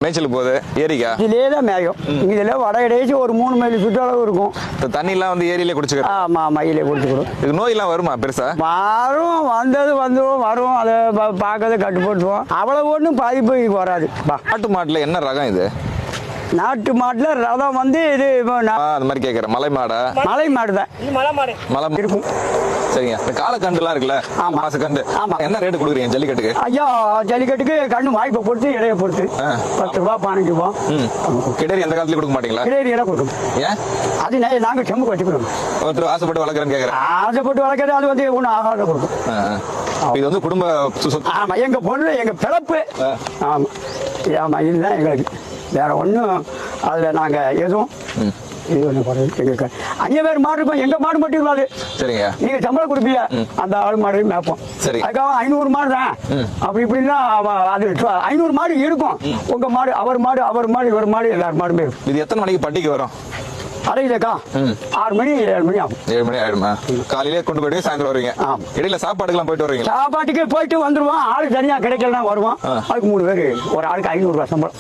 மேய்ச்சலுக்கு போகுது ஏரிக்கா? இதுலயே தான் மேயும். இதுல வட இடையே ஒரு 3 மைல் சுற்றளவு இருக்கும். தண்ணி எல்லாம் வந்து ஏரியிலே குடிச்சுக்கிறோம். ஆமா மயிலே குடிச்சுக்கிறோம். இதுக்கு நோய் எல்லாம் வருமா பெருசா? வரும், வந்தது வந்துடும், வரும். அதை பார்க்கறத கட்டுப்பட்டுவோம். அவ்வளவு ஒன்றும் பாதிப்பு வராது. நாட்டு மாட்டுல என்ன ரகம் இது? நாட்டு மாட்டுல ரதம் வந்து இது அந்த மாதிரி கேட்கறேன். மலை மாடா? மலை மாடு தான். மலை இருக்கும். சரிங்க. இந்த காலக்கண்டுலாம் இருக்குல்ல, மாச கண்டு, என்ன ரேட்டு கொடுக்குறீங்க ஜல்லிக்கட்டுக்கு? ஐயா ஜல்லிக்கட்டுக்கு கண்ணு வாய்ப்பை பொறுத்து இடையை பொறுத்து 10 ரூபா 15 ரூபா. கிடரி எந்த காலத்துல கொடுக்க மாட்டீங்களா? கிடரி எல்லாம் கொடுக்கும். ஏன்? அது நாங்க செம்பு கட்டிக்கிறோம். ஒருத்தர் ஆசைப்பட்டு வளர்க்குறேன்னு கேட்கறேன். ஆசைப்பட்டு வளர்க்கறது அது வந்து ஒன்றும் ஆகாத கொடுக்கும். இது வந்து குடும்ப. ஆமா, எங்க பொண்ணு எங்க பிறப்பு. ஆமா ஆமா, இதுதான் எங்களுக்கு. வேற ஒன்றும் அதில் நாங்கள் எதுவும் இது ஒன்று அங்கே வேறு மாடு இருக்கும். எங்க மாடு மட்டும் இருக்காது. சரிங்க. நீங்க சம்பளம் கொடுப்பீங்க, அந்த ஆள் மாடையும் மேய்ப்போம். சரி. அதுக்காக 500 மாடு தான் அப்படி இப்படின்னா அது 500 மாடு இருக்கும். உங்க மாடு, அவர் மாடு, அவர் மாடு, இவர் மாடு, எல்லாரும் மாடுமே இருக்கும். இது எத்தனை மணிக்கு பட்டிக்கு வரும்? அடையிலக்கா 6 மணி 7 மணி ஆகும். 7 மணி ஆயிடுமா? காலையிலே கொண்டு போயிட்டு சாயந்தரம் வருவீங்க. இடையில சாப்பாடுக்கெல்லாம் போயிட்டு வருவீங்க? சாப்பாட்டுக்கு போயிட்டு வந்துருவோம். ஆளு தனியா கிடைக்கலாம் வருவோம். அதுக்கு 3 பேர், ஒரு ஆளுக்கு 500 ரூபாய் சம்பளம்.